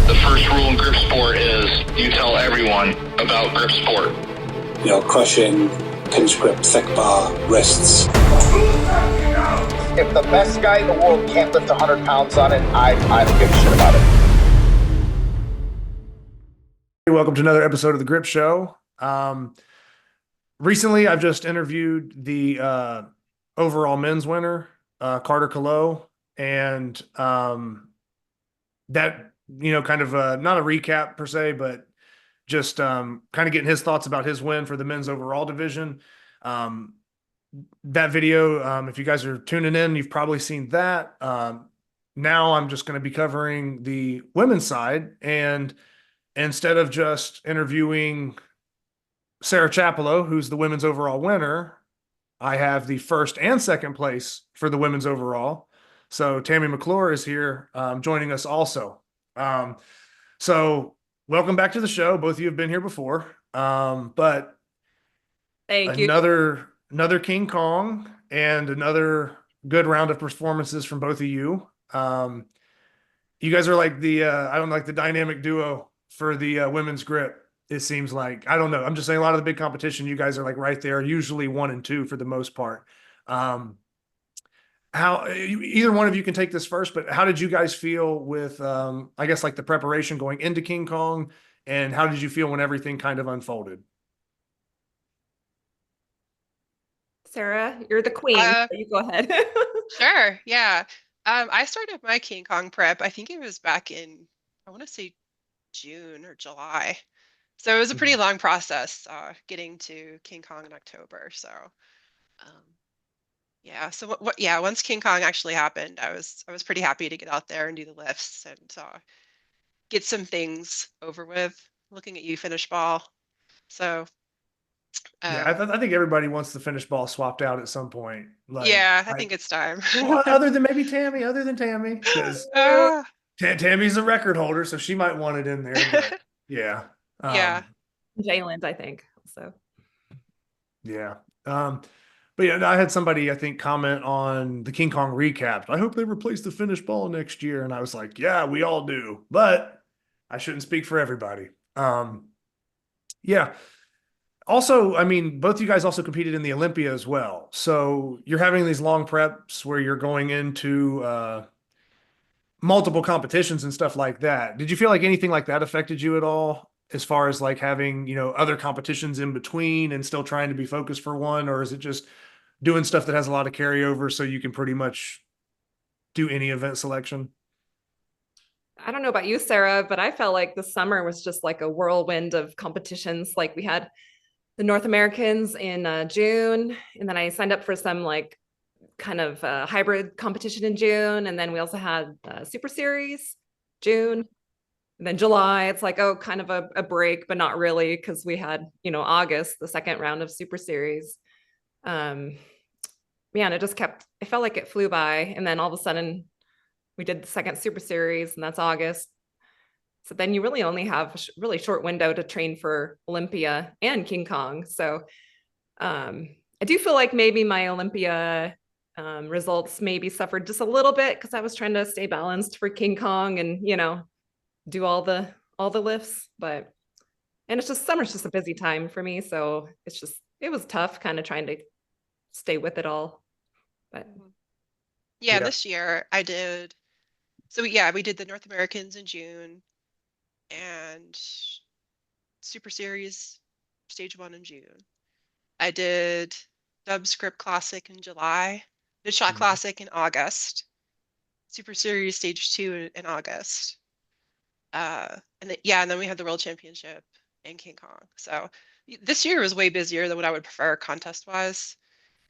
The first rule in grip sport is you tell everyone about grip sport. Crushing, pinch grip, thick bar, wrists. If the best guy in the world can't lift 100 pounds on it, I don't give a shit about it. Welcome to another episode of the Grip Show. Recently, I've just interviewed the overall men's winner, Carter Calo, and that, kind of not a recap per se, but just kind of getting his thoughts about his win for the men's overall division. That video, if you guys are tuning in, you've probably seen that. Now I'm just going to be covering the women's side, and instead of just interviewing Sarah Chappelow, who's the women's overall winner, I have the first and second place for the women's overall. So Tammy McClure is here joining us also. So welcome back to the show. Both of you have been here before, but Thank you. Another King Kong and another good round of performances from both of you. You guys are like the the dynamic duo for the women's grip. It seems like, I don't know. I'm just saying, a lot of the big competition, you guys are like right there, usually 1 and 2 for the most part. Either one of you can take this first, but how did you guys feel with, I guess, like the preparation going into King Kong, and how did you feel when everything kind of unfolded? Sarah, you're the queen. So you go ahead. Sure. Yeah. I started my King Kong prep. I think it was back in, I want to say June or July. So it was a pretty long process getting to King Kong in October. So, yeah. So once King Kong actually happened, I was pretty happy to get out there and do the lifts and get some things over with. Looking at you, finish ball. So. I think everybody wants the finish ball swapped out at some point. I think it's time. Well, other than Tammy, because Tammy's a record holder, so she might want it in there. But yeah. Jaylen's, I think. So. Yeah. But yeah, I had somebody, I think, comment on the King Kong recap. I hope they replace the finish ball next year. And I was like, yeah, we all do. But I shouldn't speak for everybody. Yeah. Also, I mean, both you guys also competed in the Olympia as well. So you're having these long preps where you're going into multiple competitions and stuff like that. Did you feel like anything like that affected you at all, as far as like having, other competitions in between and still trying to be focused for one? Or is it just doing stuff that has a lot of carryover so you can pretty much do any event selection? I don't know about you, Sarah, but I felt like the summer was just like a whirlwind of competitions. Like we had the North Americans in June, and then I signed up for some like kind of hybrid competition in June. And then we also had Super Series, June, and then July. It's like, kind of a break, but not really, because we had, August, the second round of Super Series. And it felt like it flew by. And then all of a sudden we did the second Super Series, and that's August. So then you really only have a really short window to train for Olympia and King Kong. So I do feel like maybe my Olympia results maybe suffered just a little bit, because I was trying to stay balanced for King Kong and, do all the lifts. And it's just, summer's just a busy time for me. So it was tough kind of trying to stay with it all. But yeah, this year I did. So we did the North Americans in June, and Super Series Stage 1 in June. I did Dub Script Classic in July, did Shot Classic in August, Super Series Stage 2 in August. And then we had the World Championship in King Kong. So this year was way busier than what I would prefer contest-wise.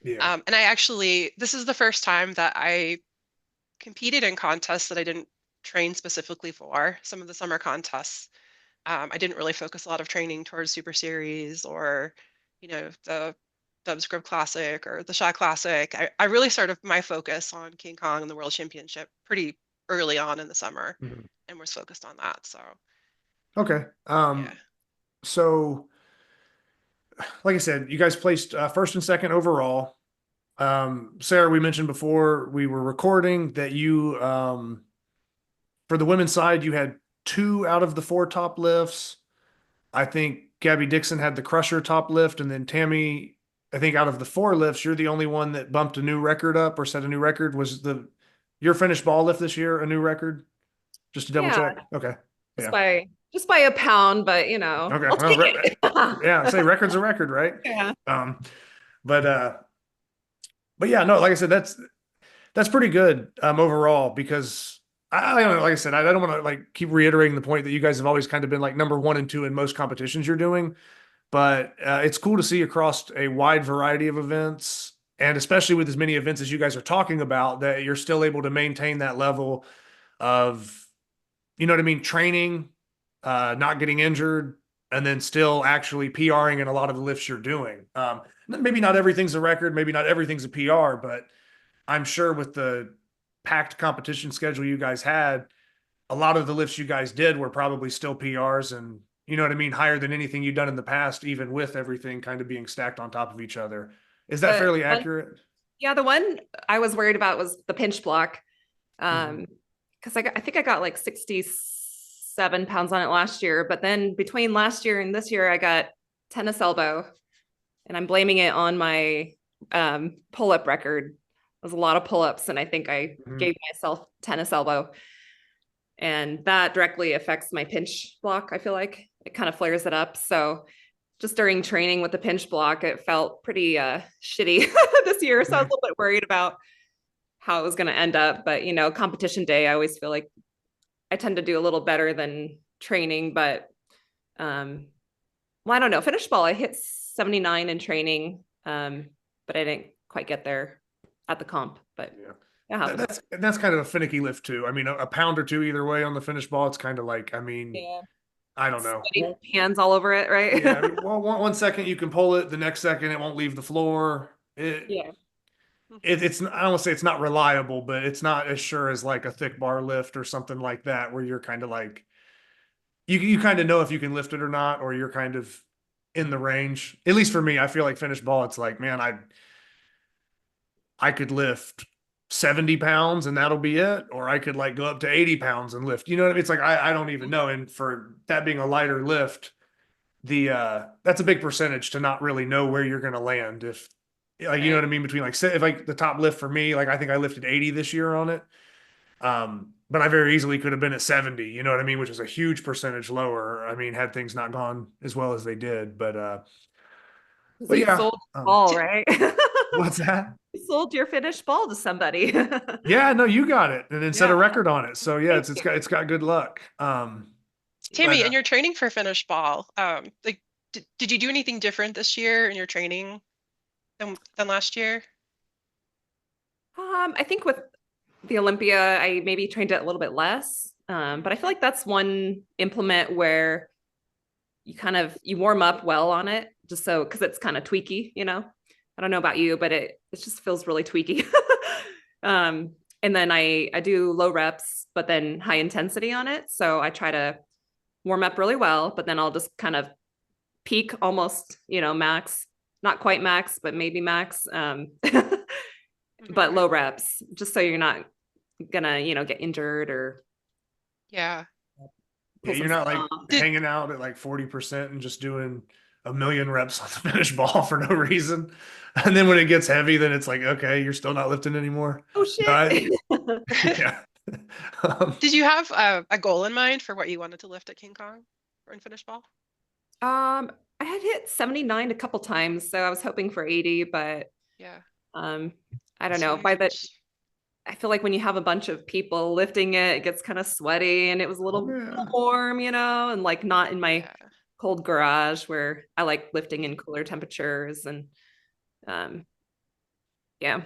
Yeah. And this is the first time that I competed in contests that I didn't train specifically for. Some of the summer contests, I didn't really focus a lot of training towards Super Series or, the Dub Script Classic or the Shot Classic. I really started my focus on King Kong and the World Championship pretty early on in the summer, and was focused on that. So. Okay. So like I said, you guys placed first and second overall. Sarah, we mentioned before we were recording that you, for the women's side, you had 2 out of the 4 top lifts. I think Gabby Dixon had the crusher top lift, and then Tammy, I think out of the 4 lifts, you're the only one that bumped a new record up or set a new record. Was your finished ball lift this year a new record? Just to double Yeah. check. Okay. Just Yeah. by a pound, but Okay. I'll Well, take it. yeah, I say record's a record, right? Yeah. But yeah, no, like I said, that's pretty good overall, because I don't know, like I said, I don't want to like keep reiterating the point that you guys have always kind of been like number 1 and 2 in most competitions you're doing, but it's cool to see across a wide variety of events, and especially with as many events as you guys are talking about, that you're still able to maintain that level of, you know what I mean, training, not getting injured, and then still actually PRing in a lot of the lifts you're doing. Maybe not everything's a record, maybe not everything's a PR, but I'm sure with the packed competition schedule you guys had, a lot of the lifts you guys did were probably still PRs, and you know what I mean, higher than anything you've done in the past, even with everything kind of being stacked on top of each other. Is that fairly accurate? Yeah, the one I was worried about was the pinch block. Mhm. Because I think I got like 67 pounds on it last year, but then between last year and this year, I got tennis elbow, and I'm blaming it on my pull-up record. It was a lot of pull-ups, and I think I Mhm. gave myself tennis elbow, and that directly affects my pinch block. I feel like it kind of flares it up. So just during training with the pinch block, it felt pretty shitty this year. So I was a little bit worried about how it was going to end up. But, competition day, I always feel like I tend to do a little better than training. But, well, I don't know. Finish ball, I hit 79 in training, but I didn't quite get there at the comp. But yeah, that's kind of a finicky lift too. I mean, a pound or 2 either way on the finish ball, it's kind of like, I mean, yeah. I don't know. Hands all over it, right? Yeah, I mean, well, one second you can pull it, the next second it won't leave the floor. Yeah. It's I don't want to say it's not reliable, but it's not as sure as like a thick bar lift or something like that, where you're kind of like you kind of know if you can lift it or not, or you're kind of in the range. At least for me, I feel like finish ball, it's like, man, I could lift 70 pounds and that'll be it, or I could like go up to 80 pounds and lift. You know what I mean? It's like I don't even know. And for that being a lighter lift, that's a big percentage to not really know where you're going to land. If like, you know what I mean? Between like, say, if like the top lift for me, like I think I lifted 80 this year on it. But I very easily could have been at 70, you know what I mean? Which is a huge percentage lower. I mean, had things not gone as well as they did, but yeah. Sold ball, right? What's that? You sold your finished ball to somebody. Yeah, no, you got it, and then set a Yeah. record on it. So yeah, it's got good luck. Tammy, in your training for finish ball, like did you do anything different this year in your training than last year? I think with the Olympia, I maybe trained it a little bit less. But I feel like that's one implement where you warm up well on it, just so, because it's kind of tweaky, I don't know about you, but it just feels really tweaky. And then I do low reps, but then high intensity on it. So I try to warm up really well, but then I'll just kind of peak almost, max, not quite max, but maybe max. But low reps, just so you're not gonna, get injured or. Yeah. Yeah, you're not like hanging out at like 40% and just doing a million reps on the finish ball for no reason. And then when it gets heavy, then it's like, okay, you're still not lifting anymore. Oh shit. Yeah. Did you have a goal in mind for what you wanted to lift at King Kong or in finish ball? I had hit 79 a couple times, so I was hoping for 80, but yeah. I don't know. I feel like when you have a bunch of people lifting it, it gets kind of sweaty, and it was a little warm, and like not in my cold garage where I like lifting in cooler temperatures, and yeah,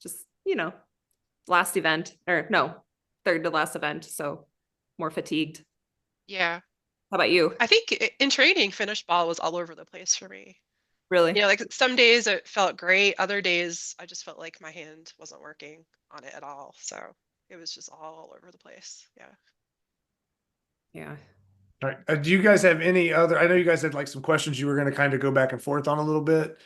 just last event, or no, third to last event, so more fatigued. Yeah. How about you? I think in training, finish ball was all over the place for me. Really? Like some days it felt great. Other days I just felt like my hand wasn't working on it at all. So it was just all over the place. Yeah. Yeah. All right. Do you guys have any other, I know you guys had like some questions you were going to kind of go back and forth on a little bit,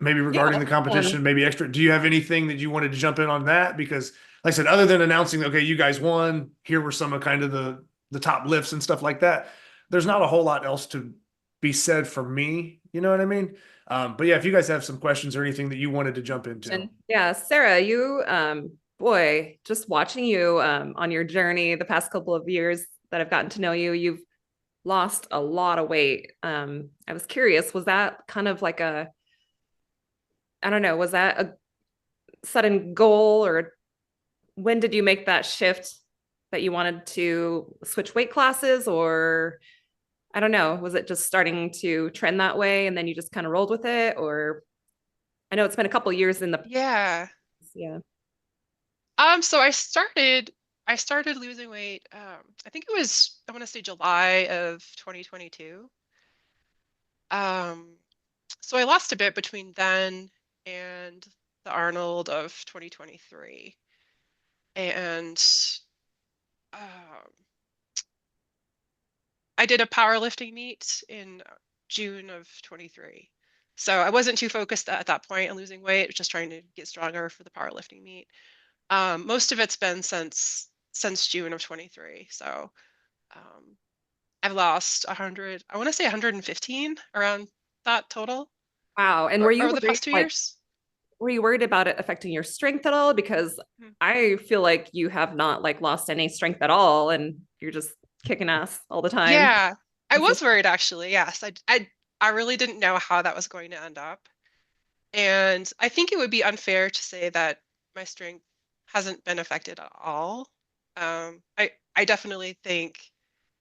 maybe regarding the competition, maybe extra. Do you have anything that you wanted to jump in on that? Because like I said, other than announcing, okay, you guys won, here were some of kind of the the top lifts and stuff like that, there's not a whole lot else to be said for me. You know what I mean? But yeah, if you guys have some questions or anything that you wanted to jump into. And yeah, Sarah, you, boy, just watching you on your journey the past couple of years that I've gotten to know you, you've lost a lot of weight. I was curious, was that kind of like I don't know, was that a sudden goal, or when did you make that shift that you wanted to switch weight classes, or I don't know, was it just starting to trend that way and then you just kind of rolled with it? Or I know it's been a couple years in the Yeah. yeah. So I started losing weight. I think it was, I want to say July of 2022. So I lost a bit between then and the Arnold of 2023. And um, I did a powerlifting meet in June of 23. So I wasn't too focused at that point on losing weight, just trying to get stronger for the powerlifting meet. Most of it's been since June of 23. So I've lost 100, I want to say 115 around that total Wow. And were you over the worried, past 2 like, years. were you worried about it affecting your strength at all? Because Hmm. I feel like you have not like lost any strength at all and you're just kicking ass all the time. Yeah, I This is- was worried actually. Yes, I really didn't know how that was going to end up. And I think it would be unfair to say that my strength hasn't been affected at all. I definitely think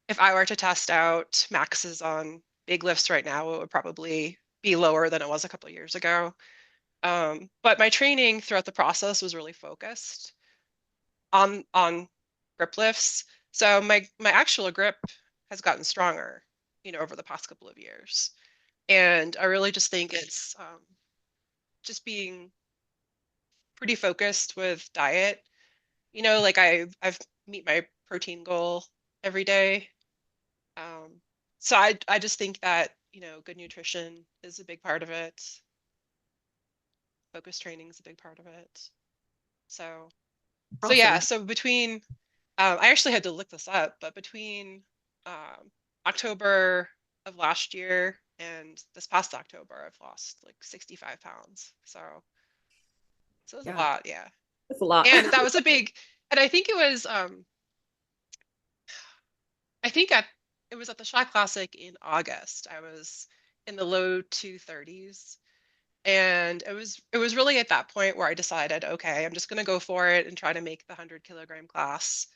if I were to test out maxes on big lifts right now, it would probably be lower than it was a couple of years ago. But my training throughout the process was really focused on grip lifts. So my actual grip has gotten stronger, over the past couple of years. And I really just think it's just being pretty focused with diet. Like I've meet my protein goal every day. So I just think that, good nutrition is a big part of it. Focus training is a big part of it. So yeah, Awesome. so between I actually had to look this up, but between October of last year and this past October, I've lost like 65 pounds. So it's a Yeah, lot, yeah. it's a lot. And that was a big, and I think it was I think it was at the Shot Classic in August. I was in the low 230s. And it was really at that point where I decided, okay, I'm just gonna go for it and try to make the 100 kilogram class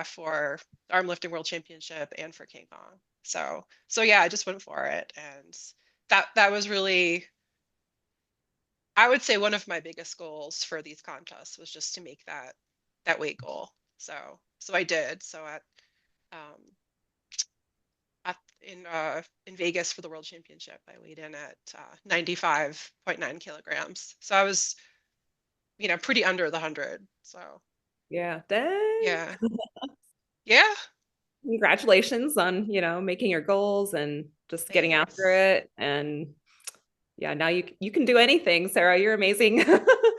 for the arm lifting world championship and for King Kong. So yeah, I just went for it. And that was really, I would say, one of my biggest goals for these contests was just to make that weight goal. So I did. So um, in Vegas for the World Championship, I weighed in at 95.9 kilograms. So I was, pretty under the 100. So Yeah. Dang. yeah, yeah. Congratulations on, making your goals and just getting Thanks. after it. And yeah, now you can do anything, Sarah. You're amazing.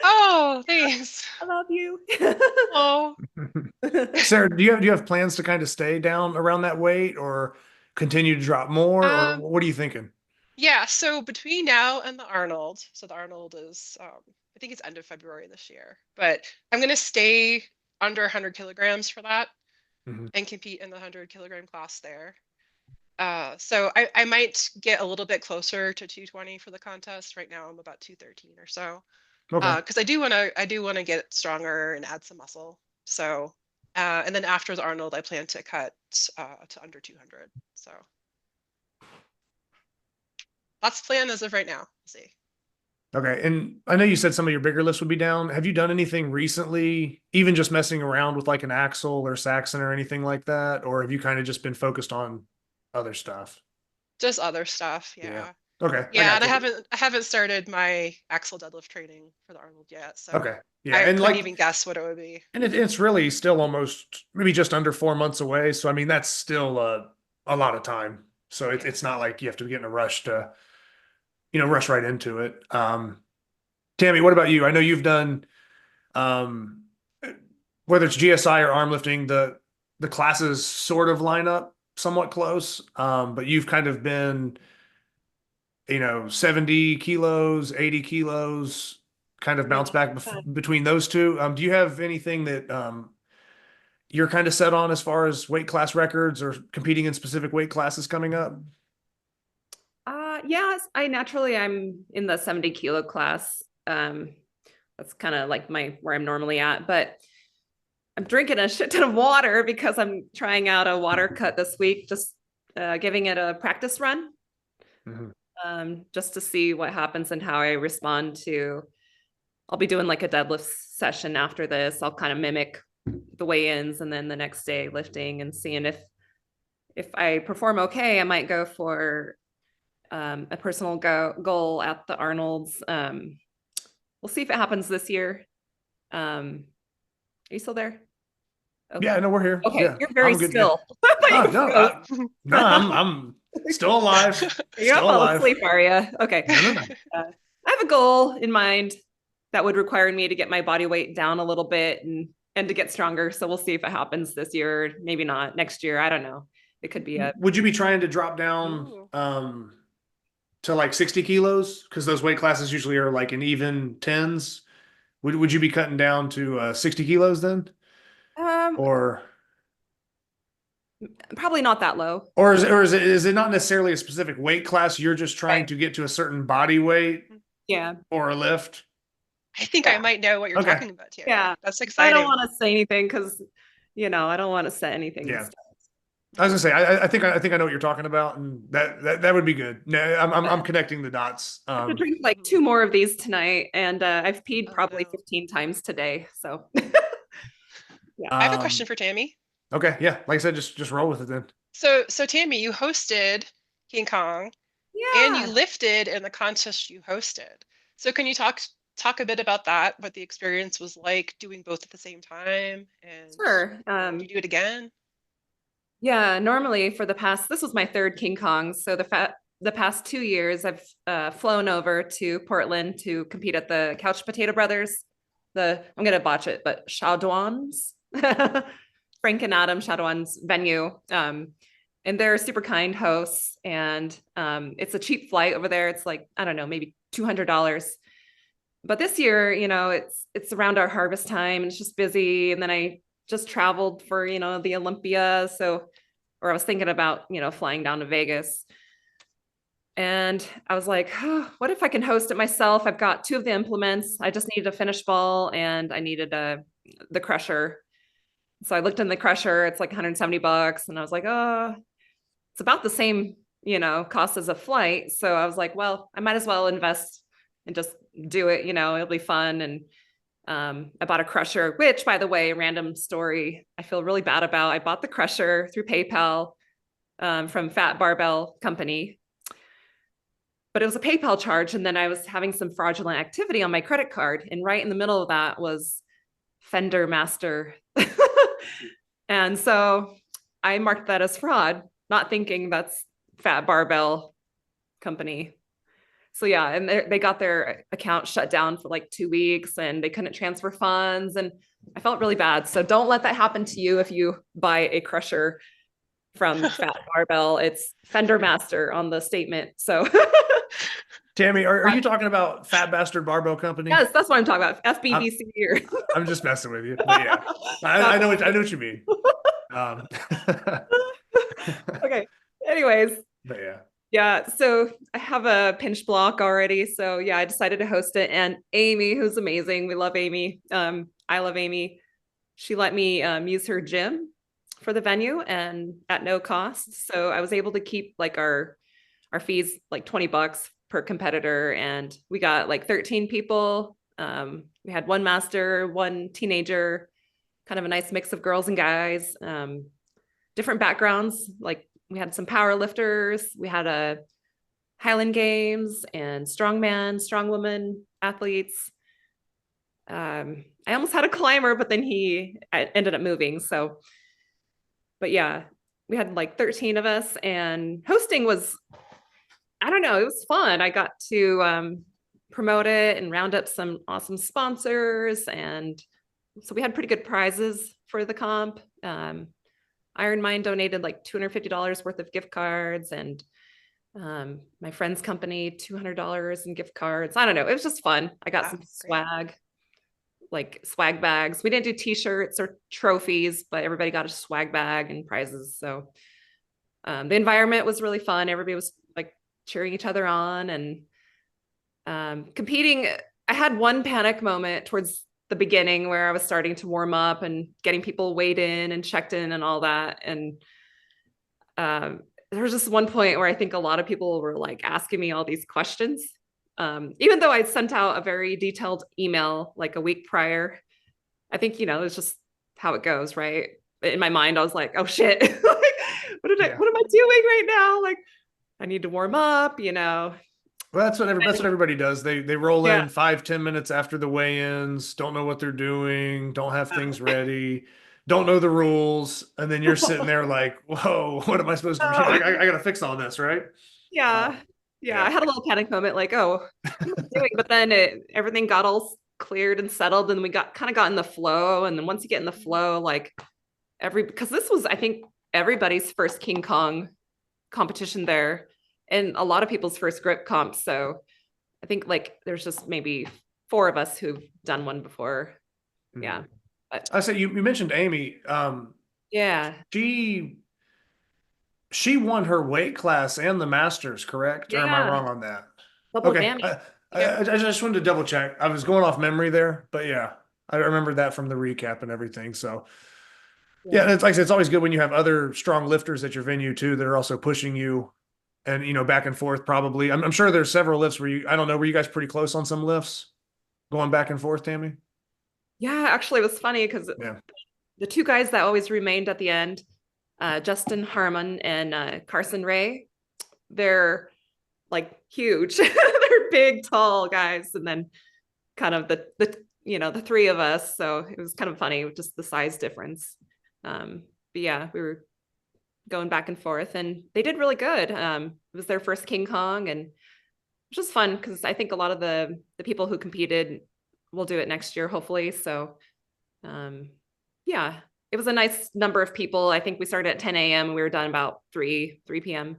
Oh, thanks. I love you. Oh, Sarah, do you have plans to kind of stay down around that weight or continue to drop more, or um, what are you thinking? yeah. So between now and the Arnold, so the Arnold is, I think it's end of February this year, but I'm gonna stay under 100 kilograms for that Mhm. and compete in the 100 kilogram class there. So I might get a little bit closer to 220 for the contest. Right now I'm about 213 or so. Okay. Because I do want to get stronger and add some muscle. So and then after the Arnold, I plan to cut to under 200. So that's the plan as of right now. We'll see. Okay. And I know you said some of your bigger lifts would be down. Have you done anything recently, even just messing around with like an axle or Saxon or anything like that? Or have you kind of just been focused on other stuff? Just other stuff, Yeah. yeah. Okay. I Yeah, and got I you. haven't started my axle deadlift training for the Arnold yet, so Okay. Yeah. I And couldn't like, even guess what it would be. and it's really still almost maybe just under 4 months away. So, I mean, that's still a lot of time. So Yeah. it's not like you have to get in a rush to, rush right into it. Tammy, what about you? I know you've done, um, whether it's GSI or arm lifting, the classes sort of line up somewhat close. But you've kind of been, 70 kilos, 80 kilos, kind of bounce back between those two. Do you have anything that you're kind of set on as far as weight class records or competing in specific weight classes coming up? Yes, I'm in the 70 kilo class. That's kind of like where I'm normally at, but I'm drinking a shit ton of water because I'm trying out a water cut this week, just giving it a practice run. Just to see what happens and how I respond to. I'll be doing like a deadlift session after this. I'll kind of mimic the weigh-ins and then the next day lifting and seeing if I perform okay, I might go for a personal goal at the Arnold's. We'll see if it happens this year. Are you still there? Okay. Yeah, no, we're here. Okay, yeah. you're very still. No, I'm still alive. You're not falling asleep, are you? Okay. No. I have a goal in mind that would require me to get my body weight down a little bit and to get stronger. So we'll see if it happens this year, maybe not next year. I don't know. It could be Would you be trying to drop down to like 60 kilos? Because those weight classes usually are like in even tens. Would you be cutting down to 60 kilos then? Or probably not that low. Or is it not necessarily a specific weight class? You're just trying to get to a certain body weight, or a lift. I think I might know what you're talking about here. Yeah, that's exciting. I don't want to say anything because I don't want to set anything. Yeah, I was gonna say I think I know what you're talking about, and that would be good. No, I'm connecting the dots. I have to drink like 2 more of these tonight, and I've peed probably 15 times today. So. I have a question for Tammy. Okay, yeah, like I said, just roll with it then. So Tammy, you hosted King Kong, and you lifted in the contest you hosted. So can you talk a bit about that? What the experience was like doing both at the same time? And sure. You do it again? Yeah, normally this was my 3rd King Kong. So the past 2 years, I've flown over to Portland to compete at the Couch Potato Brothers. I'm gonna botch it, but Chadouan's. Frank and Adam Chadouan's venue. And they're super kind hosts. And it's a cheap flight over there. It's like, I don't know, maybe $200. But this year, it's around our harvest time and it's just busy. And then I just traveled for, the Olympia. Or I was thinking about, flying down to Vegas. And I was like, what if I can host it myself? I've got 2 of the implements. I just needed a finish ball and I needed the crusher. So I looked in the crusher, it's like $170. And I was like, it's about the same, cost as a flight. So I was like, well, I might as well invest and just do it, it'll be fun. And I bought a crusher, which, by the way, random story, I feel really bad about. I bought the crusher through PayPal from Fat Barbell Company. But it was a PayPal charge. And then I was having some fraudulent activity on my credit card. And right in the middle of that was Fender Master. And so I marked that as fraud, not thinking that's Fat Barbell Company. So yeah, and they got their account shut down for like 2 weeks and they couldn't transfer funds. And I felt really bad. So don't let that happen to you if you buy a crusher from Fat Barbell. It's Fender Master on the statement. So Tammy, are you talking about Fat Bastard Barbell Company? Yes, that's what I'm talking about. FBBC here. I'm just messing with you. But yeah, I know what you mean. Okay. Anyways. But yeah. Yeah. So I have a pinch block already. So yeah, I decided to host it. And Amy, who's amazing. We love Amy. I love Amy. She let me use her gym for the venue and at no cost. So I was able to keep like our fees like $20 per competitor. And we got like 13 people. We had 1 master, 1 teenager, kind of a nice mix of girls and guys, different backgrounds. Like we had some power lifters, we had a Highland Games and strongman, strongwoman athletes. I almost had a climber, but then he ended up moving. But yeah, we had like 13 of us and hosting was, I don't know, it was fun. I got to promote it and round up some awesome sponsors. And so we had pretty good prizes for the comp. Iron Mind donated like $250 worth of gift cards, and my friend's company $200 in gift cards. I don't know. It was just fun. I got some swag, like swag bags. We didn't do t-shirts or trophies, but everybody got a swag bag and prizes. So the environment was really fun. Everybody was like cheering each other on and competing. I had one panic moment towards the beginning where I was starting to warm up and getting people weighed in and checked in and all that. And there was just one point where I think a lot of people were like asking me all these questions. Even though I'd sent out a very detailed email like a week prior. I think, it's just how it goes, right? In my mind, I was like, oh shit, like, what am I doing right now? Like, I need to warm up, Well, that's what everybody does. They roll in 5-10 minutes after the weigh-ins, don't know what they're doing, don't have things ready, don't know the rules, and then you're sitting there like, whoa, what am I supposed to do? I got to fix all this, right? Yeah. I had a little panic moment, like, oh, what am I doing? But then everything got all cleared and settled, and we got in the flow. And then once you get in the flow, like because this was, I think, everybody's first King Kong competition there, and a lot of people's first grip comp. So I think like there's just maybe 4 of us who've done one before. Mm-hmm. Yeah. But I said you mentioned Amy. Yeah. She won her weight class and the Masters, correct? Or am I wrong on that? Double Okay. whammy. I just wanted to double check. I was going off memory there, but yeah, I remember that from the recap and everything. So yeah, and it's like I said, it's always good when you have other strong lifters at your venue too that are also pushing you and back and forth probably. I'm sure there's several lifts where I don't know, were you guys pretty close on some lifts going back and forth, Tammy? Yeah, actually it was funny because the 2 guys that always remained at the end, Justin Harmon and Carson Ray, they're like huge. They're big, tall guys. And then kind of the 3 of us. So it was kind of funny, just the size difference. But yeah, we were going back and forth and they did really good. It was their first King Kong, and it was just fun because I think a lot of the people who competed will do it next year, hopefully. So yeah, it was a nice number of people. I think we started at 10 a.m. and we were done about 3 p.m.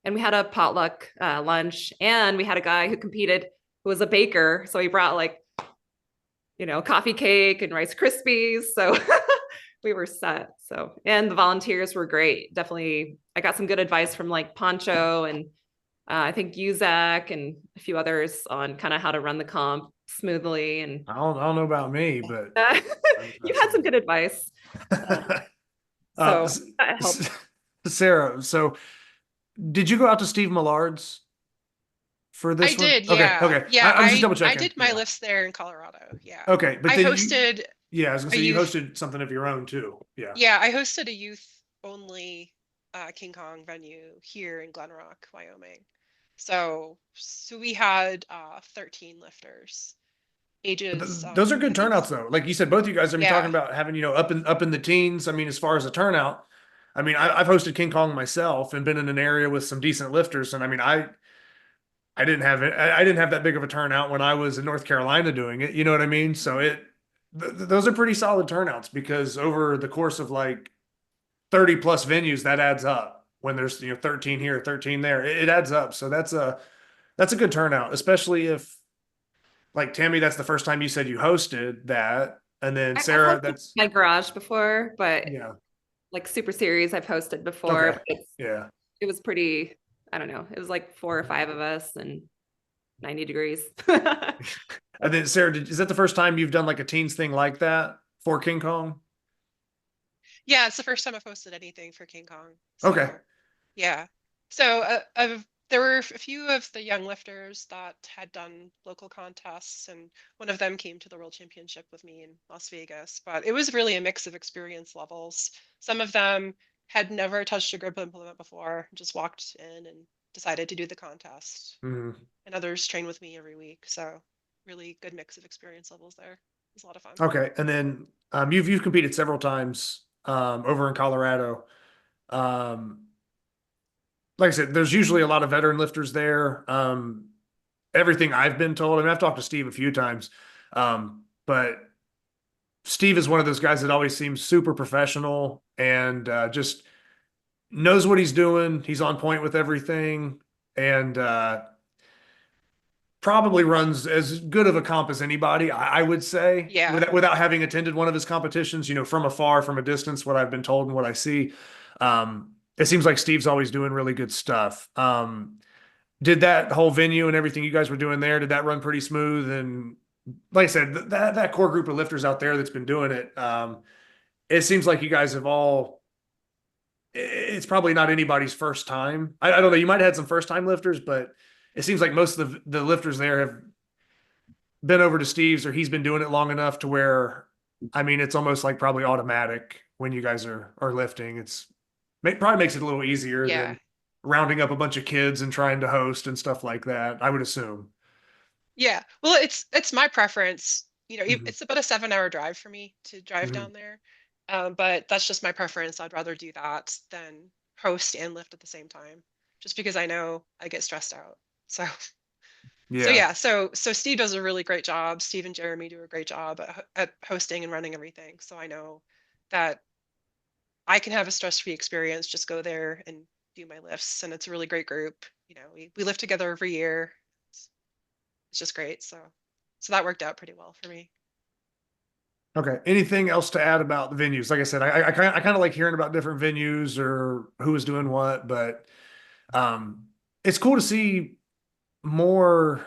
And we had a potluck lunch, and we had a guy who competed who was a baker. So he brought like, coffee cake and Rice Krispies. So we were set. So, and the volunteers were great. Definitely. I got some good advice from like Poncho and I think Uzak and a few others on kind of how to run the comp smoothly. And I don't know about me, but you had some good advice. So that helped. Sarah, so did you go out to Steve Millard's for this I one? did, yeah. Okay. Yeah, I'm just double checking. I did my lifts there in Colorado. Yeah. Okay. But I hosted. I was gonna say you hosted something of your own too. Yeah. Yeah, I hosted a youth only King Kong venue here in Glen Rock, Wyoming. So we had 13 lifters. Ages. Those are good turnouts though. Like you said, both of you guys, talking about having, up in the teens. I mean, as far as a turnout, I mean, I've hosted King Kong myself and been in an area with some decent lifters. And I mean, I didn't have it. I didn't have that big of a turnout when I was in North Carolina doing it. You know what I mean? So those are pretty solid turnouts because over the course of like 30 plus venues, that adds up when there's, 13 here, 13 there, it adds up. So that's a good turnout, especially if like Tammy, that's the first time you said you hosted that. And then Sarah, that's my garage before, but yeah, like Super Series I've hosted before. Okay. Yeah. It was pretty, I don't know. It was like 4 or 5 of us and 90 degrees. And then Sarah, is that the first time you've done like a teens thing like that for King Kong? Yeah, it's the first time I've hosted anything for King Kong. So, okay. Yeah. So there were a few of the young lifters that had done local contests, and one of them came to the World Championship with me in Las Vegas. But it was really a mix of experience levels. Some of them had never touched a grip implement before, just walked in and decided to do the contest. Mm-hmm. And others train with me every week. So really good mix of experience levels there. It was a lot of fun. Okay. And then you've competed several times over in Colorado. Like I said, there's usually a lot of veteran lifters there. Everything I've been told, I mean, I've talked to Steve a few times, but Steve is one of those guys that always seems super professional and just knows what he's doing. He's on point with everything, and probably runs as good of a comp as anybody, I would say, Yeah. without having attended one of his competitions, from afar, from a distance, what I've been told and what I see. It seems like Steve's always doing really good stuff. Did that whole venue and everything you guys were doing there, did that run pretty smooth? And like I said, that core group of lifters out there that's been doing it, it seems like you guys have all, it's probably not anybody's first time. I don't know. You might have had some first time lifters, but it seems like most of the lifters there have been over to Steve's, or he's been doing it long enough to where, I mean, it's almost like probably automatic when you guys are lifting. Probably makes it a little easier Yeah. than rounding up a bunch of kids and trying to host and stuff like that, I would assume. Yeah. Well, it's my preference. Mhm. It's about a 7-hour drive for me to drive Mhm. down there. But that's just my preference. I'd rather do that than host and lift at the same time, just because I know I get stressed out. So, so Yeah. yeah, so Steve does a really great job. Steve and Jeremy do a great job at hosting and running everything. So I know that I can have a stress-free experience, just go there and do my lifts. And it's a really great group. We lift together every year. It's just great. So that worked out pretty well for me. Okay. Anything else to add about the venues? Like I said, I kind of like hearing about different venues or who is doing what, but it's cool to see more.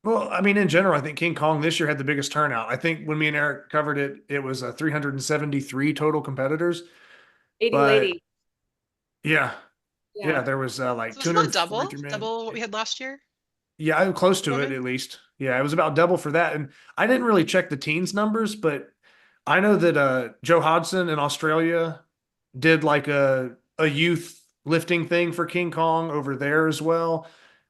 Well, I mean, in general, I think King Kong this year had the biggest turnout. I think when me and Eric covered it, it was 373 total competitors. 80 But lady. yeah, Yeah. yeah, there was like So was it not 243 men. double what we had last year Yeah, I'm close for to it women? at least. Yeah, it was about double for that. And I didn't really check the teens numbers, but I know that Joe Hodson in Australia did like a youth lifting thing for King Kong over there as well,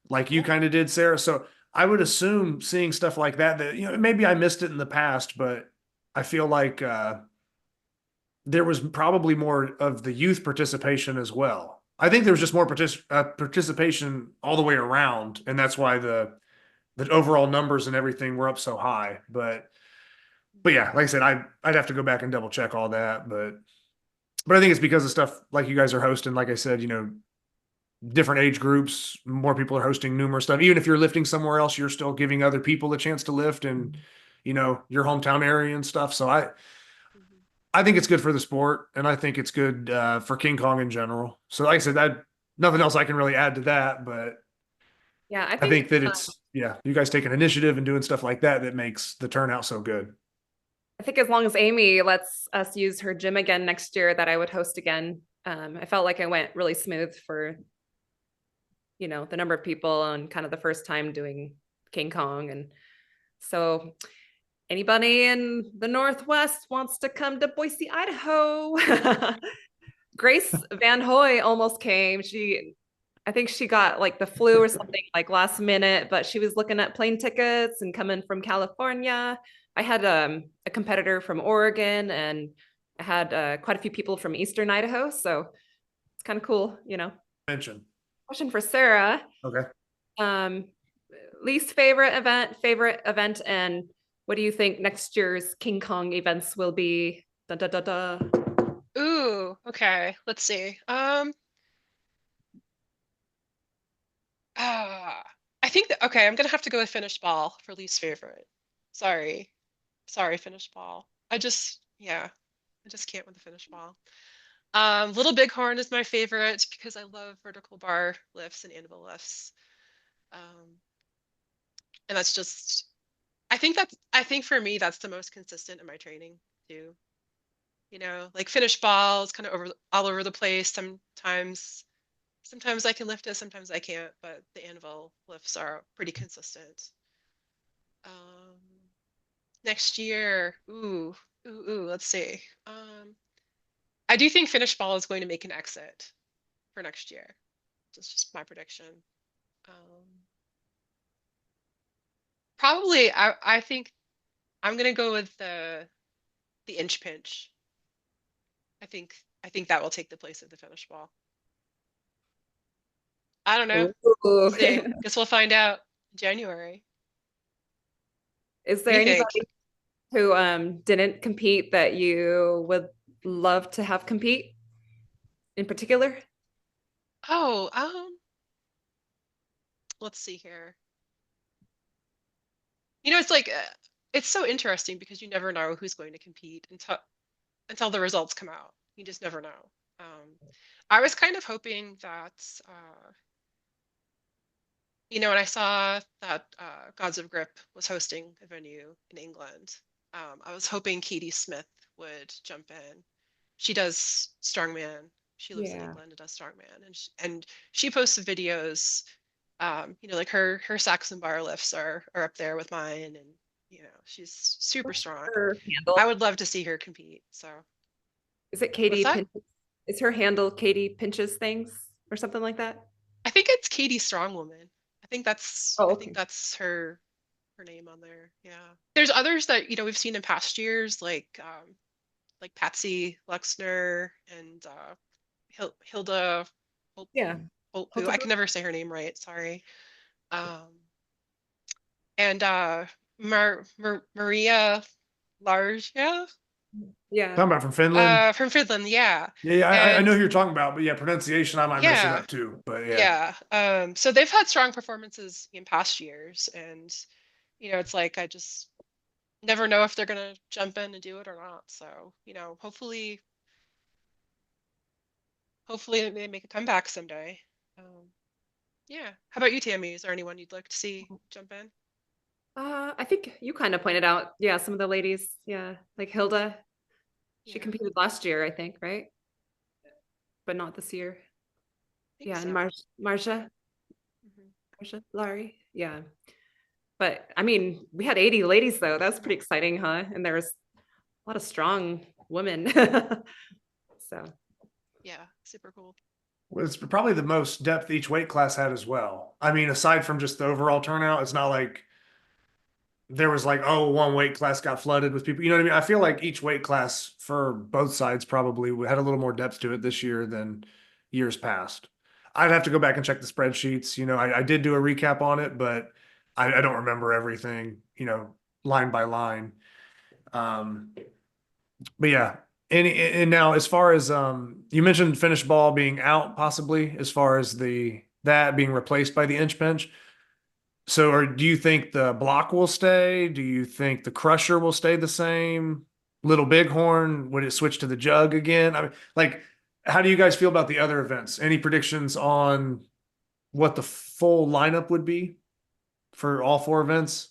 like you Cool. kind of did, Sarah. So I would assume seeing stuff like that maybe I missed it in the past, but I feel like there was probably more of the youth participation as well. I think there was just more participation all the way around, and that's why the overall numbers and everything were up so high. But yeah, like I said, I'd have to go back and double check all that, but I think it's because of stuff like you guys are hosting. Like I said, different age groups, more people are hosting numerous stuff. Even if you're lifting somewhere else, you're still giving other people a chance to lift in, your hometown area and stuff. So Mhm. I think it's good for the sport, and I think it's good for King Kong in general. So like I said, that nothing else I can really add to that, but Yeah, I I think think that it's you guys taking initiative and doing stuff like that that makes the turnout so good. I think as long as Amy lets us use her gym again next year, that I would host again. I felt like I went really smooth for, the number of people and kind of the first time doing King Kong. And so anybody in the Northwest wants to come to Boise, Idaho. Grace Van Hoy almost came. I think she got like the flu or something like last minute, but she was looking at plane tickets and coming from California. I had a competitor from Oregon, and I had quite a few people from Eastern Idaho. So it's kind of cool. Mention. Question for Sarah. Okay. Um, least favorite event, and what do you think next year's King Kong events will be? Da, da, da, da. Ooh, okay. Let's see. I think that okay, I'm gonna have to go with finished ball for least favorite. Sorry. Sorry, finished ball. I just can't with the finished ball. Little Bighorn is my favorite because I love vertical bar lifts and anvil lifts. Um, and that's just I think for me that's the most consistent in my training too. Like finished balls kind of all over the place. Sometimes I can lift it, sometimes I can't, but the anvil lifts are pretty consistent. Um, next year, let's see. I do think finished ball is going to make an exit for next year. That's just my prediction. Um, probably, I think I'm gonna go with the inch pinch. I think that will take the place of the finish ball. I don't know. We'll Ooh. see. Guess we'll find out in January. Is What do there you think? anybody? who didn't compete that you would love to have compete in particular? Oh, let's see here. You know, it's like it's so interesting because you never know who's going to compete until the results come out. You just never know. I was kind of hoping that you know, when I saw that Gods of Grip was hosting a venue in England, I was hoping Katie Smith would jump in. She does strongman. She lives in Yeah. England and does strongman, and she posts videos. You know, like her Saxon bar lifts are up there with mine, and you know, she's super What's strong. her I handle? would love to see her compete. So, Is it what's Katie that? Pinches? Is her handle Katie Pinches things or something like that? I think it's Katie Strongwoman. Oh, I think okay. that's her name on there. Yeah. There's others that, you know, we've seen in past years, like Patsy Luxner and Hilda Yeah. Holtbu. I can never say her name right, sorry. Um, and Maria Larja Yeah. Talking about from Finland. from Finland, yeah. Yeah, I And know who you're talking about, but yeah, pronunciation, I might mess it yeah, up too. But yeah. yeah. So they've had strong performances in past years, and you know, it's like I just never know if they're gonna jump in and do it or not. So, you know, hopefully they make a comeback someday. Um, yeah. How about you, Tammy? Is there anyone you'd like to see jump in? I think you kind of pointed out, yeah, some of the ladies, yeah, like Hilda. She Yeah, I competed last year, I think, right? But not this year. think Yeah, and so. Marja, Mhm. Marja Lari. Yeah. But I mean, we had 80 ladies though. That was pretty exciting, huh? And there was a lot of strong women. So Yeah, super cool. Well, it's probably the most depth each weight class had as well. I mean, aside from just the overall turnout, it's not like there was like, oh, one weight class got flooded with people. You know what I mean? I feel like each weight class for both sides probably had a little more depth to it this year than years past. I'd have to go back and check the spreadsheets. You know, I did do a recap on it, but I don't remember everything, you know, line by line. Um, but yeah. And now as far as you mentioned finish ball being out possibly as far as that being replaced by the inch bench. So, or do you think the block will stay? Do you think the crusher will stay the same? Little Bighorn, would it switch to the jug again? I mean, like, how do you guys feel about the other events? Any predictions on what the full lineup would be for all four events?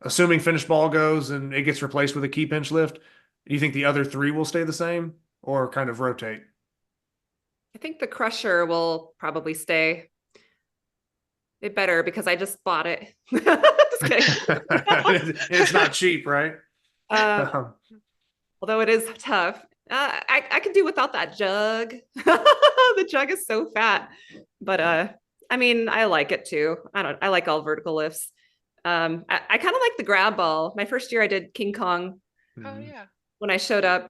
Assuming finish ball goes and it gets replaced with a key pinch lift, do you think the other three will stay the same or kind of rotate? I think the crusher will probably stay. It better because I just bought it. Just kidding. It's not cheap, right? Uh, although it is tough. I could do without that jug. The jug is so fat. But I mean, I like it too. I like all vertical lifts. I kind of like the grab ball. My first year I did King Kong. Oh yeah. When I showed up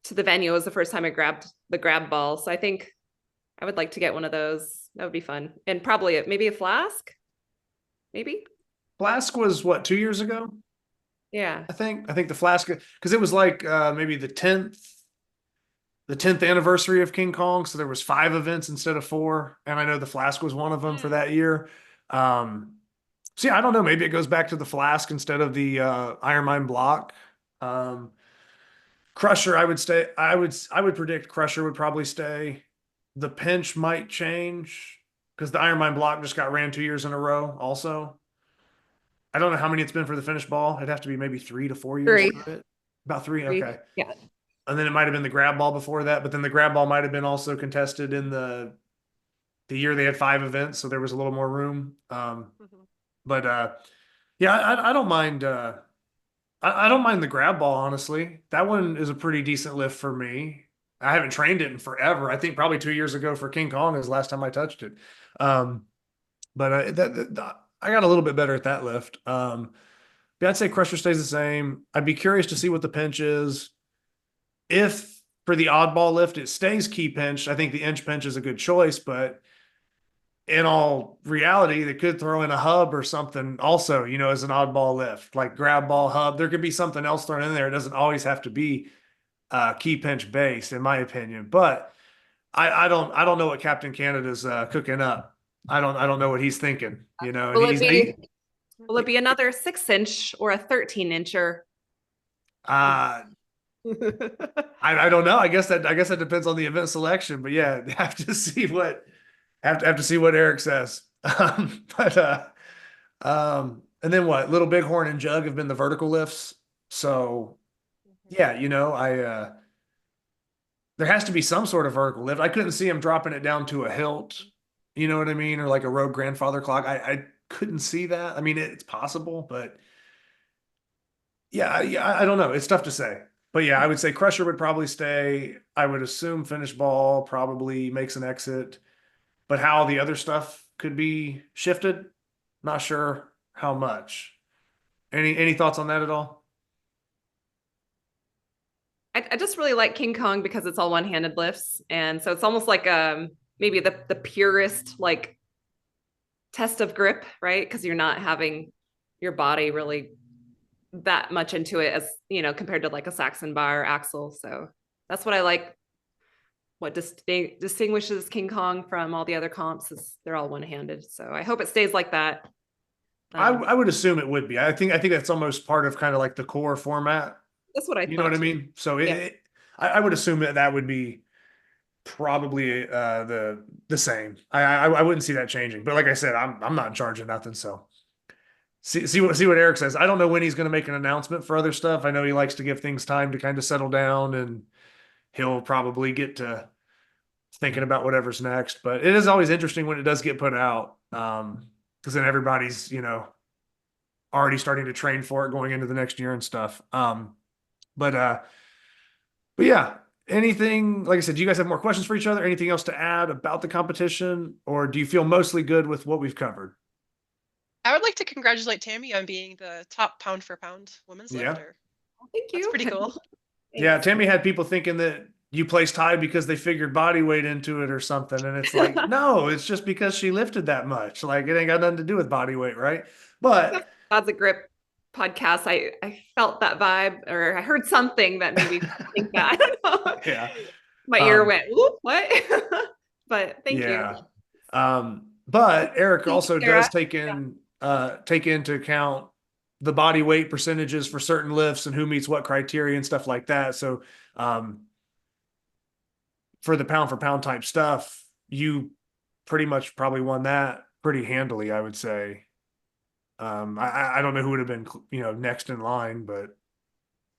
to the venue, it was the first time I grabbed the grab ball. So I think I would like to get one of those. That would be fun. And probably maybe a flask. Maybe. Flask was what, 2 years ago? Yeah. I think the Flask, because it was like maybe the tenth anniversary of King Kong, so there was 5 events instead of 4, and I know the Flask was one of them for that year. So yeah, I don't know. Maybe it goes back to the Flask instead of the Iron Mine block. Um, Crusher, I would stay. I would predict Crusher would probably stay. The pinch might change because the Iron Mine block just got ran 2 years in a row. Also, I don't know how many it's been for the finish ball. It'd have to be maybe 3 to 4 years Three. for it. About three. Three. Okay. Yeah. And then it might have been the grab ball before that, but then the grab ball might have been also contested in the year they had 5 events, so there was a little more room. Mhm. But yeah, I don't mind. I don't mind the grab ball, honestly. That one is a pretty decent lift for me. I haven't trained it in forever. I think probably 2 years ago for King Kong is the last time I touched it. Um, but I got a little bit better at that lift. But I'd say Crusher stays the same. I'd be curious to see what the pinch is. If for the oddball lift it stays key pinch, I think the inch pinch is a good choice. But in all reality, they could throw in a hub or something also, as an oddball lift, like grab ball hub. There could be something else thrown in there. It doesn't always have to be key pinch base, in my opinion. But I don't know what Captain Canada's cooking up. I don't know what he's thinking, and Will it be will it be another 6-inch or a 13-incher? I don't know. I guess that depends on the event selection, but yeah, have to see what Eric says. And then what? Little Bighorn and Jug have been the vertical lifts. So yeah, there has to be some sort of vertical lift. I couldn't see him dropping it down to a hilt, you know what I mean, or like a Rogue grandfather clock. I couldn't see that. I mean, it's possible, but yeah, I don't know. It's tough to say. But yeah, I would say Crusher would probably stay. I would assume Finish Ball probably makes an exit. But how the other stuff could be shifted, not sure how much. Any thoughts on that at all? I just really like King Kong because it's all one-handed lifts. And so it's almost like maybe the purest like test of grip, right? Because you're not having your body really that much into it as, compared to like a Saxon bar or axle. So that's what I like. What distinguishes King Kong from all the other comps is they're all one-handed. So I hope it stays like that. I would assume it would be. I think that's almost part of kind of like the core format. That's what I You know what I mean? So Yeah. I would assume that would be probably the same. I wouldn't see that changing. But like I said, I'm not in charge of nothing. So see what Eric says. I don't know when he's going to make an announcement for other stuff. I know he likes to give things time to kind of settle down, and he'll probably get to thinking about whatever's next. But it is always interesting when it does get put out, because then everybody's already starting to train for it going into the next year and stuff. But yeah, anything, like I said, do you guys have more questions for each other? Anything else to add about the competition, or do you feel mostly good with what we've covered? I would like to congratulate Tammy on being the top pound for pound women's lifter. Thank you. That's pretty cool. Yeah, Tammy had people thinking that you placed high because they figured body weight into it or something. And it's like, no, it's just because she lifted that much. Like, it ain't got nothing to do with body weight, right? But God's a Grip podcast. I felt that vibe, or I heard something that made me think that. I don't know. Yeah. My ear went, what? But thank you. But Eric also Sarah. does take into account the body weight percentages for certain lifts and who meets what criteria and stuff like that. So for the pound for pound type stuff, you pretty much probably won that pretty handily, I would say. I don't know who would have been, next in line, but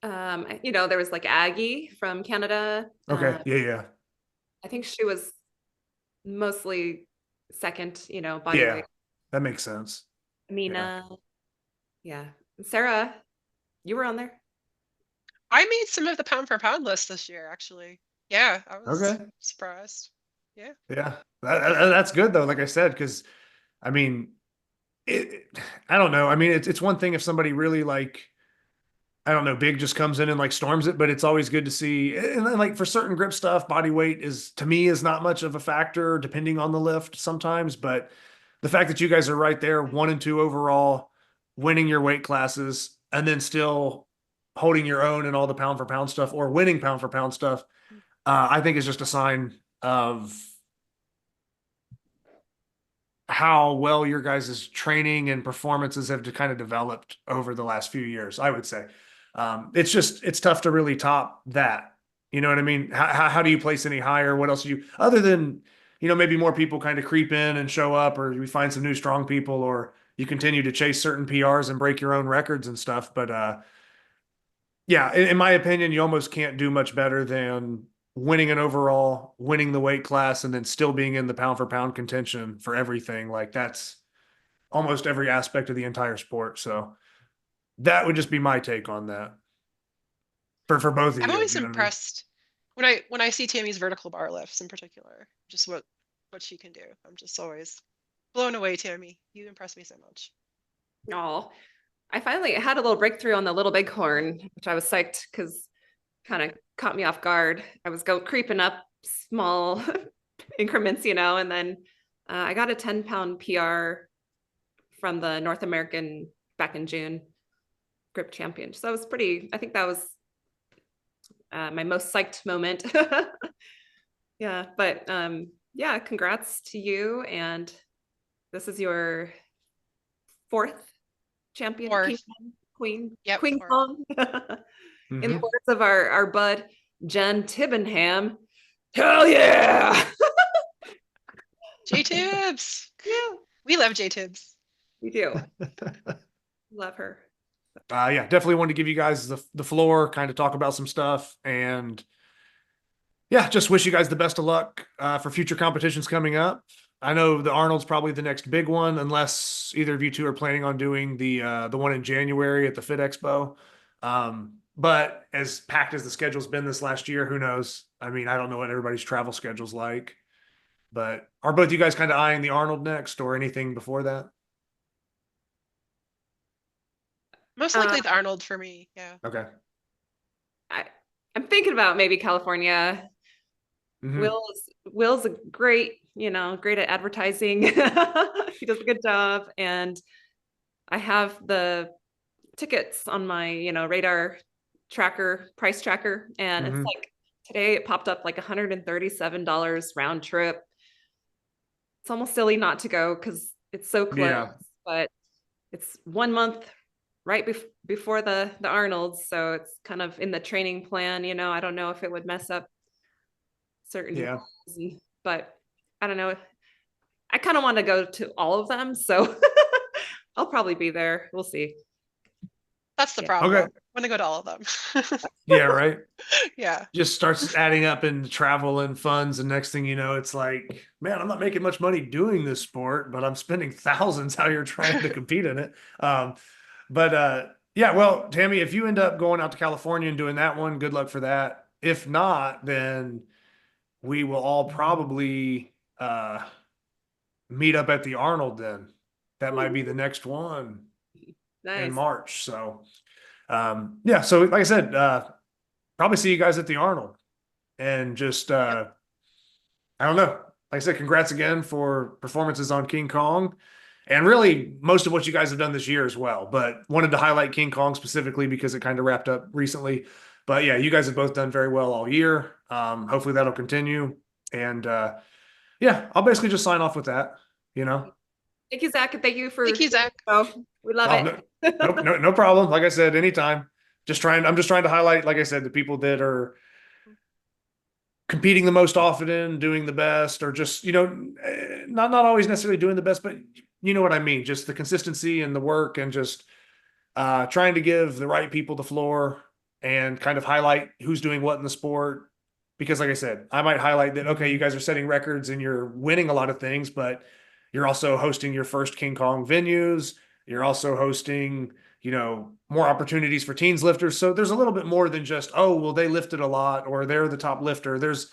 there was like Aggie from Canada. okay. Yeah. I think she was mostly second, body Yeah, weight. that makes sense. Amina. Yeah. Sarah, you were on there. I made some of the pound for pound list this year, actually. Yeah, I was surprised. Yeah. Yeah. That's good though. Like I said, because I mean, I don't know. I mean, it's one thing if somebody really like, I don't know, big just comes in and like storms it, but it's always good to see. And then like for certain grip stuff, body weight to me is not much of a factor depending on the lift sometimes. But the fact that you guys are right there, 1 and 2 overall, winning your weight classes, and then still holding your own in all the pound for pound stuff or winning pound for pound stuff, I think is just a sign of how well your guys' training and performances have kind of developed over the last few years, I would say. It's tough to really top that. You know what I mean? How do you place any higher? What else do you, other than, maybe more people kind of creep in and show up, or we find some new strong people, or you continue to chase certain PRs and break your own records and stuff. But yeah, in my opinion, you almost can't do much better than winning an overall, winning the weight class, and then still being in the pound for pound contention for everything. Like that's almost every aspect of the entire sport. So that would just be my take on that for both of you. I'm always impressed when I see Tammy's vertical bar lifts in particular, just what she can do. I'm just always blown away, Tammy. You impress me so much. Oh, I finally had a little breakthrough on the Little Bighorn, which I was psyched because kind of caught me off guard. I was creeping up small increments, and then I got a 10-pound PR from the North American back in June grip champion. So I think that was my most psyched moment. Yeah, but yeah, congrats to you. And this is your fourth champion, King Kong, Queen, Yep, Queen fourth. Kong. In the words of our bud, Jen Tibbenham, hell yeah! J-Tibbs. Yeah, We love J-Tibbs. we do. Love her. Yeah, definitely wanted to give you guys the floor, kind of talk about some stuff, and yeah, just wish you guys the best of luck for future competitions coming up. I know the Arnold's probably the next big one, unless either of you two are planning on doing the one in January at the Fit Expo. But as packed as the schedule's been this last year, who knows? I mean, I don't know what everybody's travel schedule's like. But are both you guys kind of eyeing the Arnold next or anything before that? Most likely the Arnold for me. Yeah. Okay. I'm thinking about maybe California. Will's a great, great at advertising. He does a good job. And I have the tickets on my, radar tracker, price tracker. And it's like today it popped up like $137 round trip. It's almost silly not to go because it's so close, but it's 1 month right before the Arnold's. So it's kind of in the training plan, I don't know if it would mess up certain, but I don't know. I kind of want to go to all of them. So I'll probably be there. We'll see. That's the problem. Okay. I want to go to all of them. Yeah, right. Yeah. Just starts adding up in travel and funds, and next thing you know, it's like, man, I'm not making much money doing this sport, but I'm spending thousands out here trying to compete in it. Yeah, well, Tammy, if you end up going out to California and doing that one, good luck for that. If not, then we will all probably meet up at the Arnold then. That might be the next one. Nice. In March. So, yeah. So like I said, probably see you guys at the Arnold, and just, I don't know. Like I said, congrats again for performances on King Kong, and really most of what you guys have done this year as well. But wanted to highlight King Kong specifically because it kind of wrapped up recently. But yeah, you guys have both done very well all year. Hopefully that'll continue. And yeah, I'll basically just sign off with that. Thank you, Zach, and thank you for. Thank you, Zach. We love it. No problem. Like I said, anytime. I'm just trying to highlight, like I said, the people that are competing the most often, doing the best, or just, not always necessarily doing the best, but you know what I mean? Just the consistency and the work, and just trying to give the right people the floor and kind of highlight who's doing what in the sport. Because like I said, I might highlight that, okay, you guys are setting records and you're winning a lot of things, but you're also hosting your first King Kong venues. You're also hosting, more opportunities for teens lifters. So there's a little bit more than just, oh, well, they lifted a lot or they're the top lifter. There's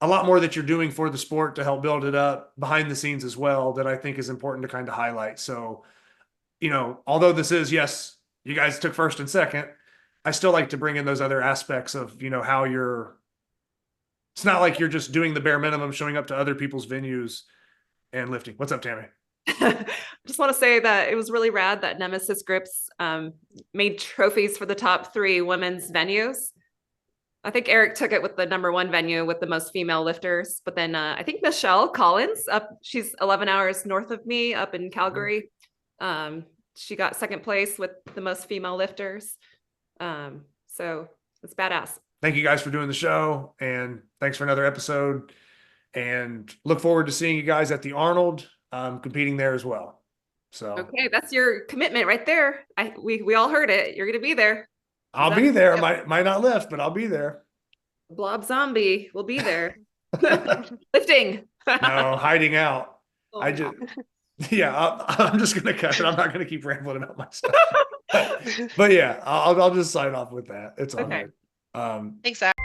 a lot more that you're doing for the sport to help build it up behind the scenes as well, that I think is important to kind of highlight. So, although this is, yes, you guys took first and second, I still like to bring in those other aspects of, how it's not like you're just doing the bare minimum, showing up to other people's venues and lifting. What's up, Tammy? Just want to say that it was really rad that Nemesis Grips made trophies for the top 3 women's venues. I think Eric took it with the #1 venue with the most female lifters, but then I think Michelle Collins she's 11 hours north of me up in Calgary. She got second place with the most female lifters. So it's badass. Thank you guys for doing the show, and thanks for another episode, and look forward to seeing you guys at the Arnold, competing there as well. So okay, that's your commitment right there. We all heard it. You're gonna be there. I'll be there. Might not lift, but I'll be there. Blob Zombie will be there. Lifting. No, hiding out. Oh, I'm just gonna cut it. I'm not gonna keep rambling about my stuff. But yeah, I'll just sign off with that. It's all okay. right. Thanks, Zach.